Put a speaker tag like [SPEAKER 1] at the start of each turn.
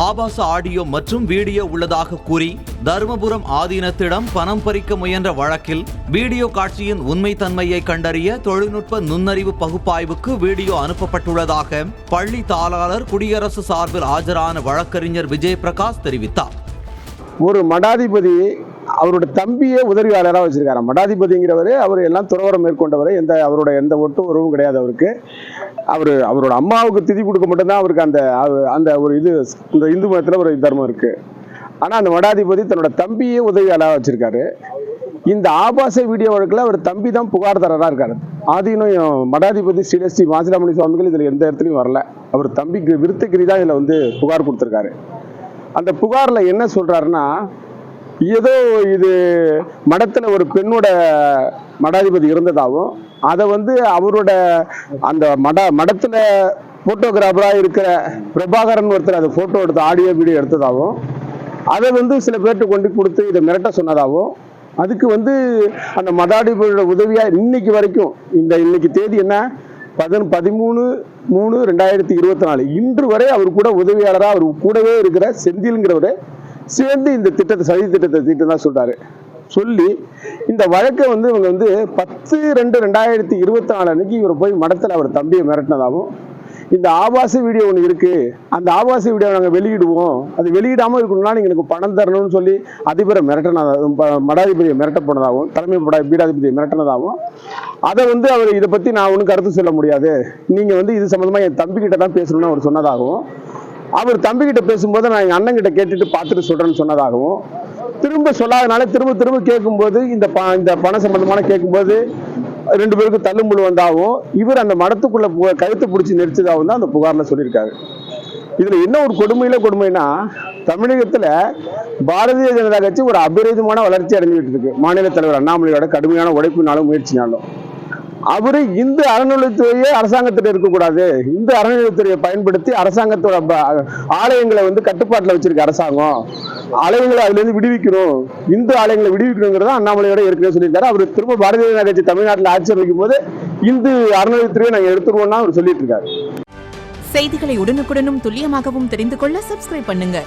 [SPEAKER 1] ஆபாச ஆடியோ மற்றும் வீடியோ உள்ளதாக கூறி தருமபுரம் ஆதீனத்திடம் பணம் பறிக்க முயன்ற வழக்கில் வீடியோ காட்சியின் உண்மைத்தன்மையை கண்டறிய தொழில்நுட்ப நுண்ணறிவு பகுப்பாய்வுக்கு வீடியோ அனுப்பப்பட்டுள்ளதாக பள்ளி தாளாளர் குடியரசு சார்பில் ஆஜரான வழக்கறிஞர் விஜய் பிரகாஷ் தெரிவித்தார்.
[SPEAKER 2] ஒரு மடாதிபதி அவரோட தம்பியே உதவியாளராக வச்சிருக்காரு. மடாதிபதிங்கிறவர் அவர் எல்லாம் துறவரம் மேற்கொண்டவர், அவரோட எந்த ஒட்டு உறவும் கிடையாது அவருக்கு. அவரோட அம்மாவுக்கு திதி கொடுக்க மட்டும்தான் அவருக்கு அந்த ஒரு இது இந்த இந்து மதத்தில் ஒரு தர்மம் இருக்கு. ஆனால் அந்த மடாதிபதி தன்னோட தம்பியே உதவியாளராக வச்சிருக்காரு. இந்த ஆபாச வீடியோ வழக்கில் அவர் தம்பி தான் புகார்தாரராக இருக்காரு. ஆதீனம் மடாதிபதி ஸ்ரீ மாசிலாமணி சுவாமிகள் இதில் எந்த இடத்துலையும் வரல. அவர் தம்பிக்கு விருத்தகிரி தான் இதில் புகார் கொடுத்துருக்காரு. அந்த புகார்ல என்ன சொல்றாருன்னா, ஏதோ இது மடத்துல ஒரு பெண்ணோட மடாதிபதி இருந்ததாகவும் அதை அவரோட அந்த மடத்துல போட்டோகிராஃபரா இருக்கிற பிரபாகரன் ஒருத்தர் அதை போட்டோ எடுத்து ஆடியோ வீடியோ எடுத்ததாகவும் அதை சில பேர்கிட்ட கொண்டு கொடுத்து இதை மிரட்ட சொன்னதாகவும் அதுக்கு அந்த மடாதிபதியோட உதவியா இன்னைக்கு வரைக்கும் இன்னைக்கு தேதி என்ன 13/3/2024 இன்று வரை அவர் கூட உதவியாளராக அவர் கூடவே இருக்கிற செந்தில்ங்கிறவரு சேர்ந்து இந்த திட்டத்தை சதி திட்டத்தை தீட்டு தான் சொல்றாரு. சொல்லி இந்த வழக்கை இவங்க 10/2/2024 அன்னைக்கு இவர் போய் மடத்தில் அவர் தம்பியை மிரட்டினதாகவும் இந்த ஆபாச வீடியோ ஒன்று இருக்கு, அந்த ஆபாச வீடியோ நாங்கள் வெளியிடுவோம், அது வெளியிடாமல் இருக்கணும்னா நீங்கள் எனக்கு பணம் தரணும்னு சொல்லி அதிபரை மிரட்டினதாகவும் மடாதிபதியை மிரட்ட போனதாகவும் தலைமை பீடாதிபதியை மிரட்டினதாகவும் அதை அவர் இதை பற்றி நான் ஒன்றும் கருத்து சொல்ல முடியாது, நீங்கள் இது சம்மந்தமாக என் தம்பிக்கிட்ட தான் பேசணும்னு அவர் சொன்னதாகவும் அவர் தம்பிக்கிட்ட பேசும்போது நான் எங்கள் அண்ணன் கிட்ட கேட்டுட்டு பார்த்துட்டு சொல்கிறேன்னு சொன்னதாகவும் திரும்ப சொல்லாதனால திரும்ப கேட்கும்போது இந்த பண சம்பந்தமான கேட்கும்போது 2 பேருக்கும் தள்ளுமுள்ளு வந்தாகவும் இவர் அந்த மடத்துக்குள்ள கழுத்து பிடிச்சி நெரிச்சதாகவும் தான் அந்த புகார்ல சொல்லியிருக்காரு. இதுல என்ன ஒரு கொடுமைனா, தமிழகத்துல பாரதிய ஜனதா கட்சி ஒரு அபரிதமான வளர்ச்சி அடைஞ்சிட்டு இருக்கு. மாநில தலைவர் அண்ணாமலையோட கடுமையான உழைப்பினாலும் முயற்சினாலும் அவரு இந்து அறநிலையத்துறையே அரசாங்கத்திட்ட இருக்கக்கூடாது, இந்து அறநிலையத்துறையை பயன்படுத்தி அரசாங்கத்தோட ஆலயங்களை கட்டுப்பாட்டில் வச்சிருக்க அரசாங்கம், ஆலயங்களை அதுல இருந்து விடுவிக்கணும், இந்து ஆலயங்களை விடுவிக்கணுங்கிறத அண்ணாமலையோட ஏற்கனவே சொல்லியிருக்காரு. அவர் திரும்ப பாரதிய ஜனதா கட்சி தமிழ்நாட்டில் ஆட்சி அமைக்கும் போது இந்து அறநிலையத்துறையை நாங்கள் எடுத்துருவோம்னா அவர் சொல்லிட்டு இருக்காரு.
[SPEAKER 3] செய்திகளை உடனுக்குடனும் துல்லியமாகவும் தெரிந்து கொள்ள சப்ஸ்கிரைப் பண்ணுங்க.